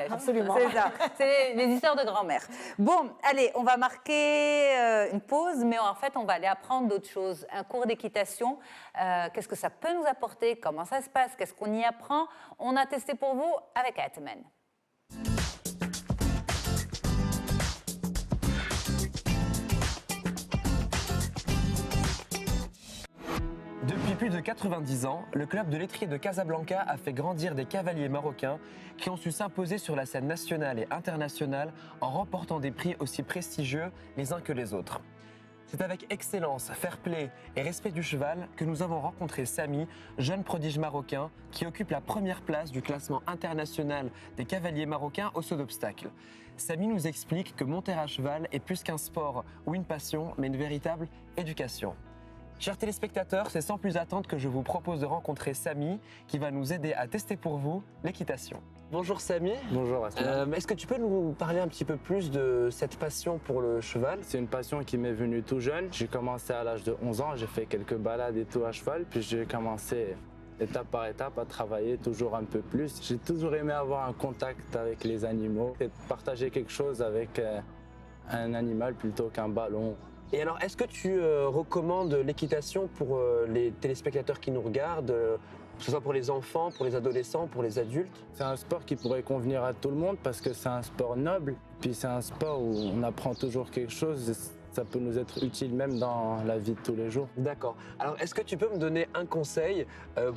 Absolument. C'est ça, c'est les histoires de grand-mère. Bon, allez, on va marquer une pause, mais en fait, on va aller apprendre d'autres choses. Un cours d'équitation, qu'est-ce que ça peut nous apporter? Comment ça se passe? Qu'est-ce qu'on y apprend? On a testé pour vous avec Atman. Depuis plus de 90 ans, le club de l'étrier de Casablanca a fait grandir des cavaliers marocains qui ont su s'imposer sur la scène nationale et internationale en remportant des prix aussi prestigieux les uns que les autres. C'est avec excellence, fair play et respect du cheval que nous avons rencontré Samy, jeune prodige marocain qui occupe la première place du classement international des cavaliers marocains au saut d'obstacles. Samy nous explique que monter à cheval est plus qu'un sport ou une passion, mais une véritable éducation. Chers téléspectateurs, c'est sans plus attendre que je vous propose de rencontrer Samy qui va nous aider à tester pour vous l'équitation. Bonjour Samy. Bonjour Asma. Est-ce que tu peux nous parler un petit peu plus de cette passion pour le cheval? C'est une passion qui m'est venue tout jeune. J'ai commencé à l'âge de 11 ans, j'ai fait quelques balades et tout à cheval, puis j'ai commencé étape par étape à travailler toujours un peu plus. J'ai toujours aimé avoir un contact avec les animaux et partager quelque chose avec un animal plutôt qu'un ballon. Et alors, est-ce que tu recommandes l'équitation pour les téléspectateurs qui nous regardent, que ce soit pour les enfants, pour les adolescents, pour les adultes? C'est un sport qui pourrait convenir à tout le monde parce que c'est un sport noble, puis c'est un sport où on apprend toujours quelque chose. Ça peut nous être utile même dans la vie de tous les jours. D'accord. Alors, est-ce que tu peux me donner un conseil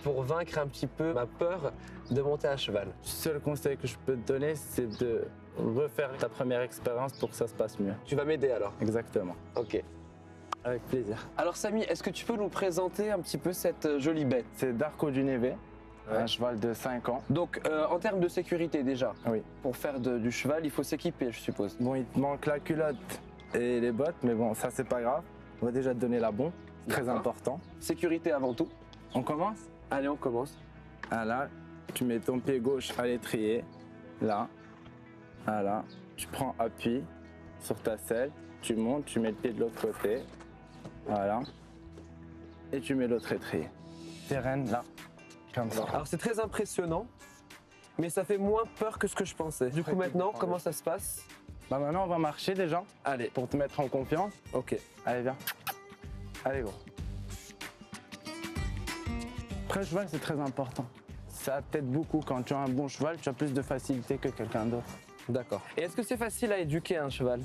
pour vaincre un petit peu ma peur de monter à cheval? Le seul conseil que je peux te donner, c'est de refaire ta première expérience pour que ça se passe mieux. Tu vas m'aider alors? Exactement. Ok. Avec plaisir. Alors Samy, est-ce que tu peux nous présenter un petit peu cette jolie bête? C'est Darko du Neve, un cheval de 5 ans. Donc en termes de sécurité déjà, oui. Pour faire du cheval, il faut s'équiper, je suppose. Bon, il te manque la culotte et les bottes, mais bon, ça c'est pas grave. On va déjà te donner la bombe, très important. Sécurité avant tout. On commence? Allez, on commence. Là, tu mets ton pied gauche à l'étrier, là. Voilà, tu prends appui sur ta selle, tu montes, tu mets le pied de l'autre côté. Voilà. Et tu mets l'autre étrier. Tes rênes là, comme ça. Alors c'est très impressionnant, mais ça fait moins peur que ce que je pensais. Du coup maintenant, comment ça se passe? Bah maintenant on va marcher déjà. Allez. Pour te mettre en confiance. Ok. Allez viens. Allez gros. Après le cheval c'est très important. Ça t'aide beaucoup. Quand tu as un bon cheval, tu as plus de facilité que quelqu'un d'autre. D'accord. Et est-ce que c'est facile à éduquer un cheval?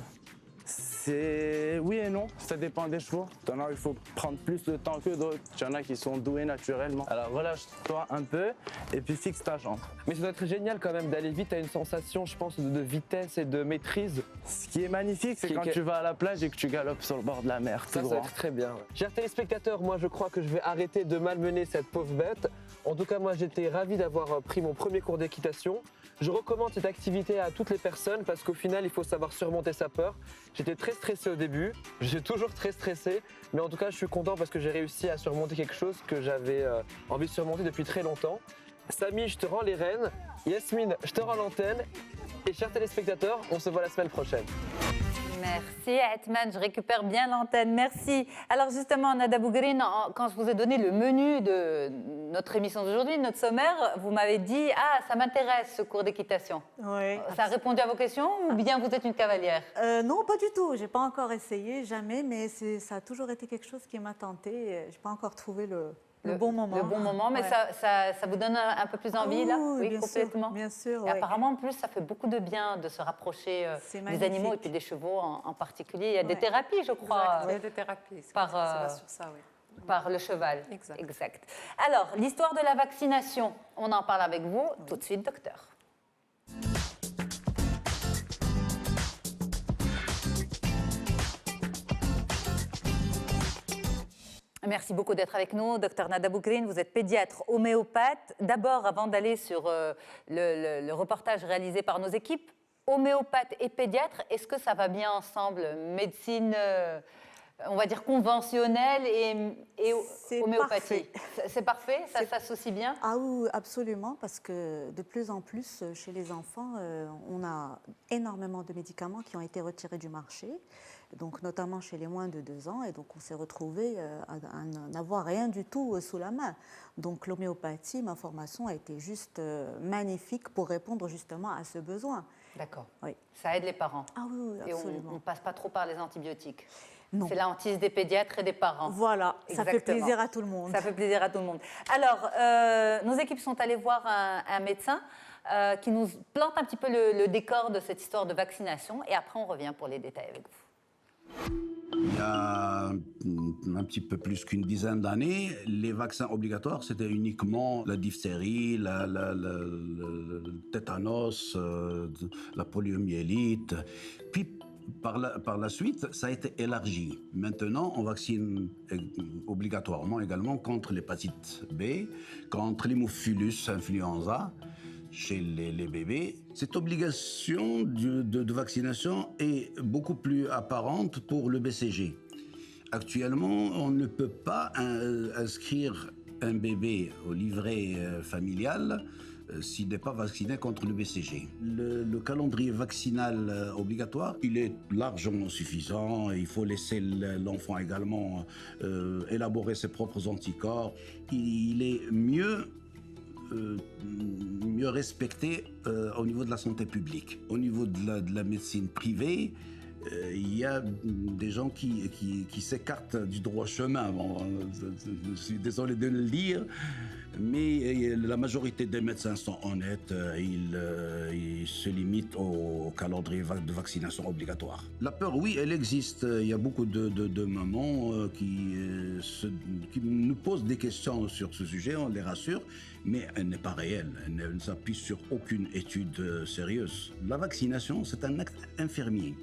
C'est oui et non, ça dépend des chevaux. T'en as, il faut prendre plus de temps que d'autres. Il y en a qui sont doués naturellement. Alors relâche-toi un peu et puis fixe ta jambe. Mais ça doit être génial quand même d'aller vite, t'as une sensation, je pense, de vitesse et de maîtrise. Ce qui est magnifique, c'est quand tu vas à la plage et que tu galopes sur le bord de la mer. Ça doit être très bien. Chers téléspectateurs, moi je crois que je vais arrêter de malmener cette pauvre bête. En tout cas, moi j'étais ravi d'avoir pris mon premier cours d'équitation. Je recommande cette activité à toutes les personnes parce qu'au final, il faut savoir surmonter sa peur. J'étais très stressé au début, je suis toujours très stressé, mais en tout cas, je suis content parce que j'ai réussi à surmonter quelque chose que j'avais envie de surmonter depuis très longtemps. Samy, je te rends les rênes. Yasmine, je te rends l'antenne. Et chers téléspectateurs, on se voit la semaine prochaine. Merci Atman, je récupère bien l'antenne, merci. Alors justement, Nada Bougrine, quand je vous ai donné le menu de notre émission d'aujourd'hui, notre sommaire, vous m'avez dit « Ah, ça m'intéresse ce cours d'équitation ». Oui. Ça a répondu à vos questions ou bien vous êtes une cavalière? Non, pas du tout. Je n'ai pas encore essayé, jamais, mais ça a toujours été quelque chose qui m'a tentée. Je n'ai pas encore trouvé le bon moment. Le bon moment, mais ça vous donne un peu plus envie, là? Oui, Oui, complètement. Bien sûr. Et apparemment, en plus, ça fait beaucoup de bien de se rapprocher des animaux et puis des chevaux en particulier. Il y a des thérapies, je crois. Il y a des thérapies. Par, sur ça, oui. Par le cheval. Exact. Alors, l'histoire de la vaccination, on en parle avec vous tout de suite, docteur. Merci beaucoup d'être avec nous, docteur Nada Bougrine. Vous êtes pédiatre homéopathe. D'abord, avant d'aller sur le reportage réalisé par nos équipes, homéopathe et pédiatre, est-ce que ça va bien ensemble? Médecine, on va dire conventionnelle et homéopathie. C'est parfait, ça s'associe bien? Ah oui, absolument, parce que de plus en plus, chez les enfants, on a énormément de médicaments qui ont été retirés du marché, donc notamment chez les moins de 2 ans, et donc on s'est retrouvé à n'avoir rien du tout sous la main. Donc l'homéopathie, ma formation a été juste magnifique pour répondre justement à ce besoin. D'accord. Oui. Ça aide les parents. Ah oui, absolument. Et on ne passe pas trop par les antibiotiques. Non. C'est la hantise des pédiatres et des parents. Voilà, Exactement. Ça fait plaisir à tout le monde. Ça fait plaisir à tout le monde. Alors, nos équipes sont allées voir un médecin qui nous plante un petit peu le décor de cette histoire de vaccination et après on revient pour les détails avec vous. Il y a un petit peu plus qu'une dizaine d'années, les vaccins obligatoires, c'était uniquement la diphtérie, le tétanos, la poliomyélite. Puis, par la suite, ça a été élargi. Maintenant, on vaccine obligatoirement également contre l'hépatite B, contre l'hémophilus influenza chez les bébés. Cette obligation de vaccination est beaucoup plus apparente pour le BCG. Actuellement, on ne peut pas inscrire un bébé au livret familial s'il n'est pas vacciné contre le BCG. Le calendrier vaccinal obligatoire, il est largement suffisant. Il faut laisser l'enfant également élaborer ses propres anticorps. Il est mieux respecté au niveau de la santé publique. Au niveau de la médecine privée, il y a des gens qui s'écartent du droit chemin. Bon, je suis désolé de le dire, mais la majorité des médecins sont honnêtes. Ils se limitent au calendrier de vaccination obligatoire. La peur, oui, elle existe. Il y a beaucoup de mamans qui nous posent des questions sur ce sujet, on les rassure, mais elle n'est pas réelle. Elle ne s'appuie sur aucune étude sérieuse. La vaccination, c'est un acte infirmier.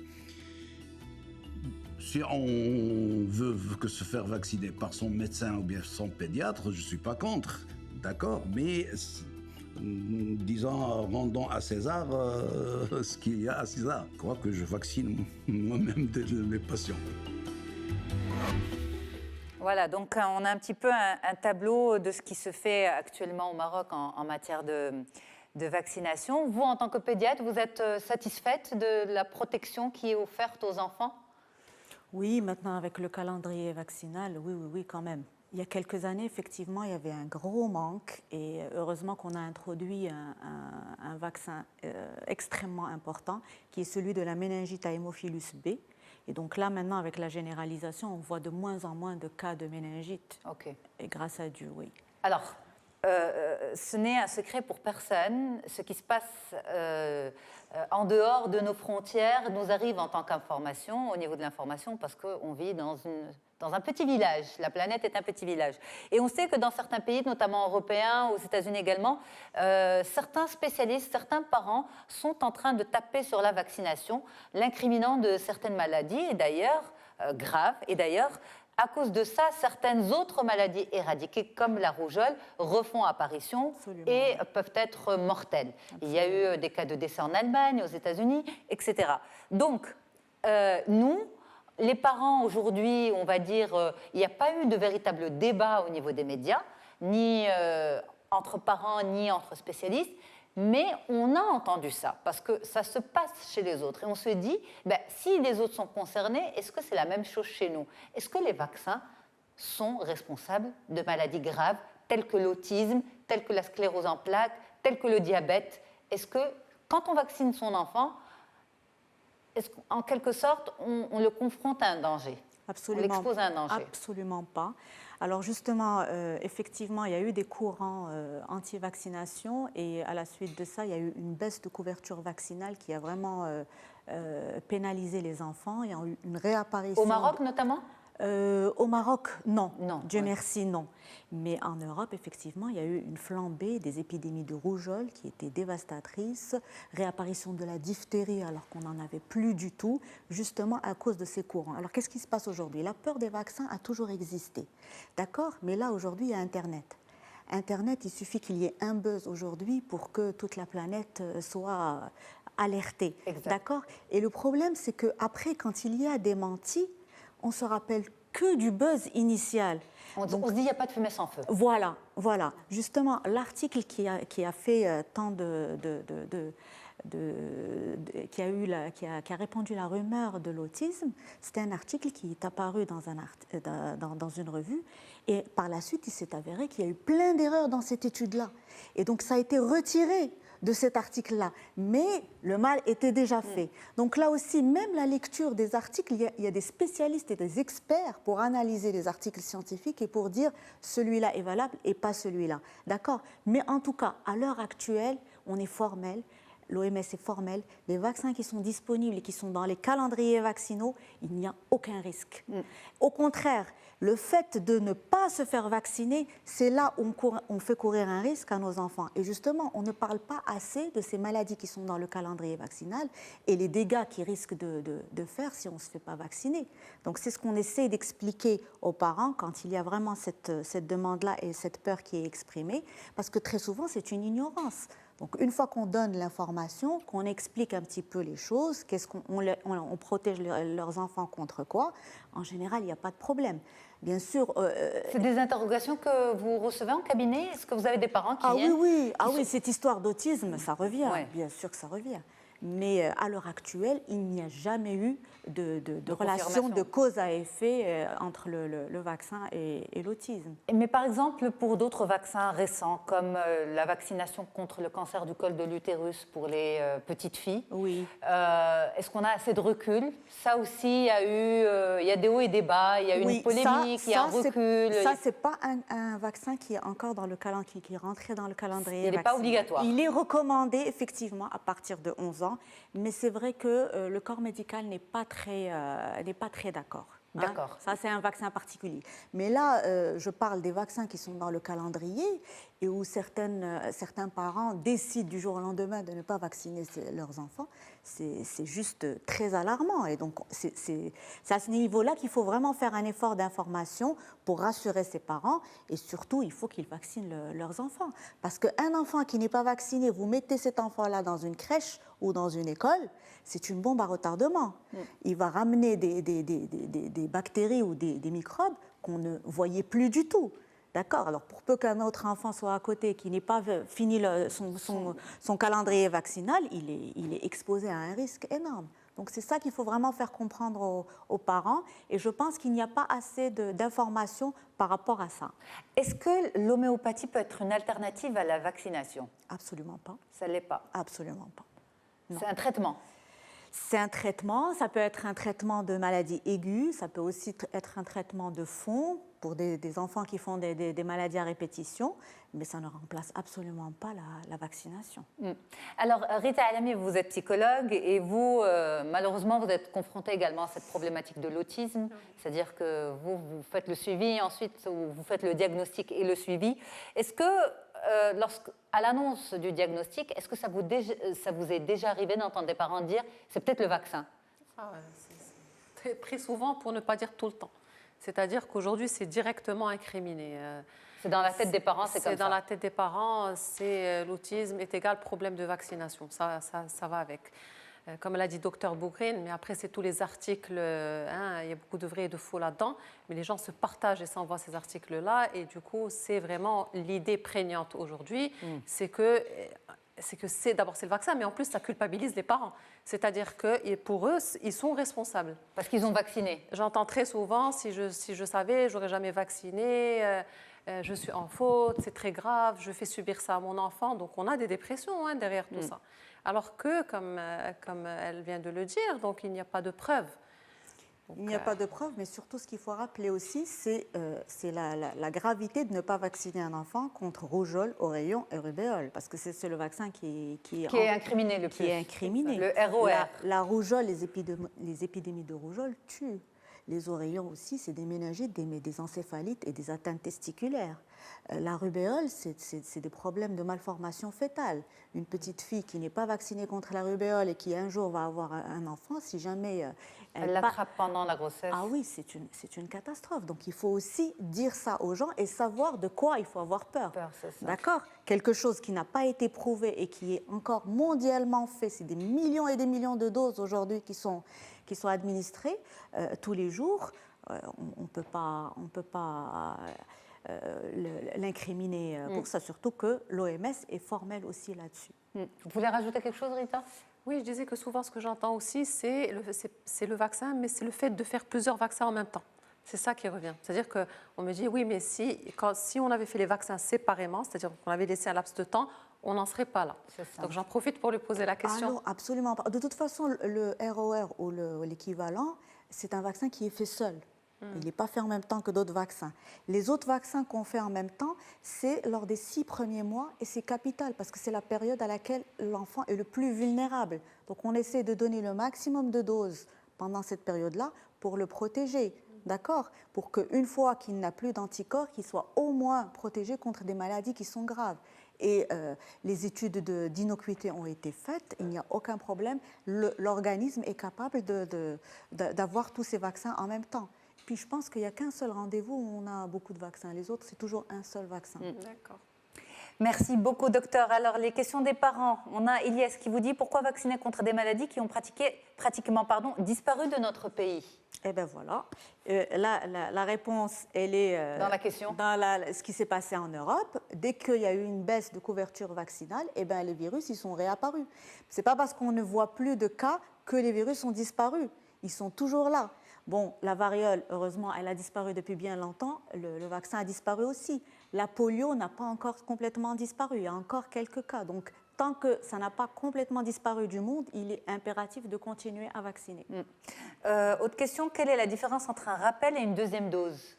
Si on veut que se faire vacciner par son médecin ou bien son pédiatre, je ne suis pas contre, d'accord, mais disons, rendons à César ce qu'il y a à César. Je crois que je vaccine moi-même mes patients. Voilà, donc on a un petit peu un tableau de ce qui se fait actuellement au Maroc en matière de vaccination. Vous, en tant que pédiatre, vous êtes satisfaite de la protection qui est offerte aux enfants ? Oui, maintenant avec le calendrier vaccinal, oui, quand même. Il y a quelques années, effectivement, il y avait un gros manque et heureusement qu'on a introduit un vaccin extrêmement important qui est celui de la méningite à hémophilus B. Et donc là, maintenant, avec la généralisation, on voit de moins en moins de cas de méningite. Ok. Et grâce à Dieu, oui. Alors, ce n'est un secret pour personne. Ce qui se passe en dehors de nos frontières nous arrive en tant qu'information, au niveau de l'information, parce qu'on vit dans un petit village. La planète est un petit village. Et on sait que dans certains pays, notamment européens, aux États-Unis également, certains spécialistes, certains parents sont en train de taper sur la vaccination, l'incriminant de certaines maladies, et d'ailleurs, graves, et d'ailleurs, à cause de ça, certaines autres maladies éradiquées, comme la rougeole, refont apparition. Absolument. Et peuvent être mortelles. Absolument. Il y a eu des cas de décès en Allemagne, aux États-Unis, etc. Donc, nous, les parents, aujourd'hui, on va dire, il n'y a pas eu de véritable débat au niveau des médias, ni entre parents, ni entre spécialistes. Mais on a entendu ça, parce que ça se passe chez les autres. Et on se dit, ben, si les autres sont concernés, est-ce que c'est la même chose chez nous? Est-ce que les vaccins sont responsables de maladies graves, telles que l'autisme, telles que la sclérose en plaques, telles que le diabète? Est-ce que, quand on vaccine son enfant, est-ce qu'en quelque sorte, on le confronte à un danger? Absolument. On l'expose à un danger? Absolument pas. Alors justement, effectivement, il y a eu des courants anti-vaccination et à la suite de ça, il y a eu une baisse de couverture vaccinale qui a vraiment pénalisé les enfants. Il y a eu une réapparition. Au Maroc notamment? Au Maroc, non. Dieu ouais. merci, non. Mais en Europe, effectivement, il y a eu une flambée des épidémies de rougeole qui étaient dévastatrices, réapparition de la diphtérie alors qu'on n'en avait plus du tout, justement à cause de ces courants. Alors, qu'est-ce qui se passe aujourd'hui? La peur des vaccins a toujours existé, d'accord? Mais là, aujourd'hui, il y a Internet. Internet, il suffit qu'il y ait un buzz aujourd'hui pour que toute la planète soit alertée, d'accord? Et le problème, c'est qu'après, quand il y a des démentis, on se rappelle que du buzz initial. On se dit, il n'y a pas de fumée sans feu. Voilà. Justement, l'article qui a fait qui a répandu la rumeur de l'autisme, c'était un article qui est apparu dans une revue. Et par la suite, il s'est avéré qu'il y a eu plein d'erreurs dans cette étude-là. Et donc, ça a été retiré de cet article-là. Mais le mal était déjà fait. Donc là aussi, même la lecture des articles, il y a des spécialistes et des experts pour analyser les articles scientifiques et pour dire celui-là est valable et pas celui-là. D'accord? Mais en tout cas, à l'heure actuelle, on est formel. L'OMS est formelle, les vaccins qui sont disponibles et qui sont dans les calendriers vaccinaux, il n'y a aucun risque. Au contraire, le fait de ne pas se faire vacciner, c'est là où on fait courir un risque à nos enfants. Et justement, on ne parle pas assez de ces maladies qui sont dans le calendrier vaccinal et les dégâts qu'ils risquent de faire si on ne se fait pas vacciner. Donc c'est ce qu'on essaie d'expliquer aux parents quand il y a vraiment cette demande-là et cette peur qui est exprimée, parce que très souvent, c'est une ignorance. Donc, une fois qu'on donne l'information, qu'on explique un petit peu les choses, on protège leurs enfants contre quoi, en général, il n'y a pas de problème. Bien sûr... c'est des interrogations que vous recevez en cabinet? Est-ce que vous avez des parents qui viennent? Oui, cette histoire d'autisme, ça revient, bien sûr que ça revient. Mais à l'heure actuelle, il n'y a jamais eu de relation de cause à effet entre le vaccin et l'autisme. Mais par exemple, pour d'autres vaccins récents, comme la vaccination contre le cancer du col de l'utérus pour les petites filles, est-ce qu'on a assez de recul? Ça aussi, il y a des hauts et des bas, il y a une polémique, il y a un recul. Ça, ce n'est pas un vaccin qui est encore dans le calendrier, qui est rentré dans le calendrier. Il n'est pas obligatoire. Il est recommandé, effectivement, à partir de 11 ans. Mais c'est vrai que le corps médical n'est pas très d'accord. D'accord. Ça, c'est un vaccin particulier. Mais là, je parle des vaccins qui sont dans le calendrier et où certains parents décident du jour au lendemain de ne pas vacciner leurs enfants. C'est juste très alarmant. Et donc, c'est à ce niveau-là qu'il faut vraiment faire un effort d'information pour rassurer ses parents. Et surtout, il faut qu'ils vaccinent leurs enfants. Parce qu'un enfant qui n'est pas vacciné, vous mettez cet enfant-là dans une crèche ou dans une école, c'est une bombe à retardement. Il va ramener des bactéries ou des microbes qu'on ne voyait plus du tout. D'accord. Alors, pour peu qu'un autre enfant soit à côté, qui n'ait pas fini son calendrier vaccinal, il est exposé à un risque énorme. Donc, c'est ça qu'il faut vraiment faire comprendre aux parents. Et je pense qu'il n'y a pas assez d'informations par rapport à ça. Est-ce que l'homéopathie peut être une alternative à la vaccination? Absolument pas. Ça ne l'est pas? Absolument pas. C'est un traitement? C'est un traitement, ça peut être un traitement de maladie aiguë, ça peut aussi être un traitement de fond pour des enfants qui font des maladies à répétition, mais ça ne remplace absolument pas la vaccination. Alors, Rita Alami, vous êtes psychologue et vous, malheureusement, vous êtes confrontée également à cette problématique de l'autisme, c'est-à-dire que vous faites le suivi, ensuite vous faites le diagnostic et le suivi. Est-ce que, à l'annonce du diagnostic, est-ce que ça vous est déjà arrivé d'entendre des parents dire « c'est peut-être le vaccin » C'est très souvent, pour ne pas dire tout le temps. C'est-à-dire qu'aujourd'hui, c'est directement incriminé. C'est dans la tête des parents, c'est comme ça. C'est dans la tête des parents, c'est l'autisme est égal problème de vaccination. Ça va avec. Comme l'a dit Dr Bougrine, mais après, c'est tous les articles. Il y a beaucoup de vrai et de faux là-dedans, mais les gens se partagent et s'envoient ces articles-là. Et du coup, c'est vraiment l'idée prégnante aujourd'hui, c'est que c'est que d'abord c'est le vaccin, mais en plus ça culpabilise les parents. C'est-à-dire que pour eux, ils sont responsables. Parce qu'ils ont vacciné. J'entends très souvent, si je savais, j'aurais jamais vacciné, je suis en faute, c'est très grave, je fais subir ça à mon enfant. Donc on a des dépressions derrière tout ça. Alors que, comme elle vient de le dire, donc il n'y a pas de preuve. Il n'y a pas de preuve, mais surtout ce qu'il faut rappeler aussi, c'est la gravité de ne pas vacciner un enfant contre rougeole, oreillon et rubéole, parce que c'est le vaccin qui est incriminé le plus. Qui est incriminé. Le ROR. La rougeole, les épidémies de rougeole tuent. Les oreillons aussi, c'est des méningites, des encéphalites et des atteintes testiculaires. La rubéole, c'est des problèmes de malformation fétale. Une petite fille qui n'est pas vaccinée contre la rubéole et qui un jour va avoir un enfant, si jamais elle l'attrape pendant la grossesse. Ah oui, c'est une catastrophe. Donc il faut aussi dire ça aux gens et savoir de quoi il faut avoir peur. D'accord ? Quelque chose qui n'a pas été prouvé et qui est encore mondialement fait. C'est des millions et des millions de doses aujourd'hui qui sont administrées tous les jours. On ne peut pas l'incriminer pour ça, surtout que l'OMS est formelle aussi là-dessus. Vous voulez rajouter quelque chose, Rita ? Oui, je disais que souvent ce que j'entends aussi, c'est le vaccin, mais c'est le fait de faire plusieurs vaccins en même temps. C'est ça qui revient. C'est-à-dire qu'on me dit, oui, mais si on avait fait les vaccins séparément, c'est-à-dire qu'on avait laissé un laps de temps, on n'en serait pas là. Donc j'en profite pour lui poser la question. Ah non, absolument pas. De toute façon, le ROR ou l'équivalent, c'est un vaccin qui est fait seul. Il n'est pas fait en même temps que d'autres vaccins. Les autres vaccins qu'on fait en même temps, c'est lors des 6 premiers mois et c'est capital parce que c'est la période à laquelle l'enfant est le plus vulnérable. Donc on essaie de donner le maximum de doses pendant cette période-là pour le protéger, d'accord ? Pour qu'une fois qu'il n'a plus d'anticorps, qu'il soit au moins protégé contre des maladies qui sont graves. Et les études d'innocuité ont été faites, il n'y a aucun problème. L'organisme est capable d'avoir tous ces vaccins en même temps. Puis je pense qu'il n'y a qu'un seul rendez-vous où on a beaucoup de vaccins. Les autres, c'est toujours un seul vaccin. D'accord. Merci beaucoup, docteur. Alors, les questions des parents. On a Elias qui vous dit pourquoi vacciner contre des maladies qui ont pratiquement disparu de notre pays ? Eh bien voilà. La réponse, elle est dans la question. Dans ce qui s'est passé en Europe. Dès qu'il y a eu une baisse de couverture vaccinale, eh bien, les virus, ils sont réapparus. Ce n'est pas parce qu'on ne voit plus de cas que les virus ont disparu. Ils sont toujours là. Bon, la variole, heureusement, elle a disparu depuis bien longtemps. Le vaccin a disparu aussi. La polio n'a pas encore complètement disparu. Il y a encore quelques cas. Donc, tant que ça n'a pas complètement disparu du monde, il est impératif de continuer à vacciner. Autre question, quelle est la différence entre un rappel et une deuxième dose ?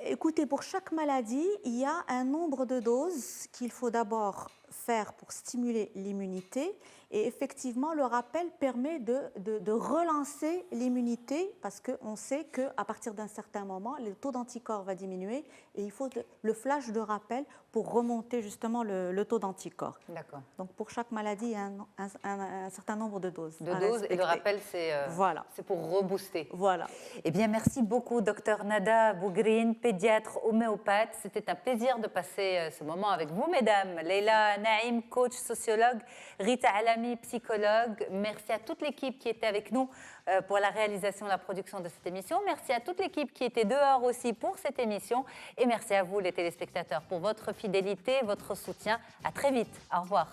Écoutez, pour chaque maladie, il y a un nombre de doses qu'il faut d'abord faire pour stimuler l'immunité. Et effectivement, le rappel permet de relancer l'immunité parce qu'on sait qu'à partir d'un certain moment, le taux d'anticorps va diminuer et il faut le flash de rappel pour remonter justement le taux d'anticorps. D'accord. Donc pour chaque maladie, il y a un certain nombre de doses. Et le rappel, c'est pour rebooster. Voilà. Eh bien, merci beaucoup, Dr Nada Bougrine, pédiatre homéopathe. C'était un plaisir de passer ce moment avec vous, mesdames. Leila Naïm, coach sociologue, Rita Alami, psychologue. Merci à toute l'équipe qui était avec nous pour la réalisation et la production de cette émission. Merci à toute l'équipe qui était dehors aussi pour cette émission. Et merci à vous, les téléspectateurs, pour votre fidélité, votre soutien. À très vite. Au revoir.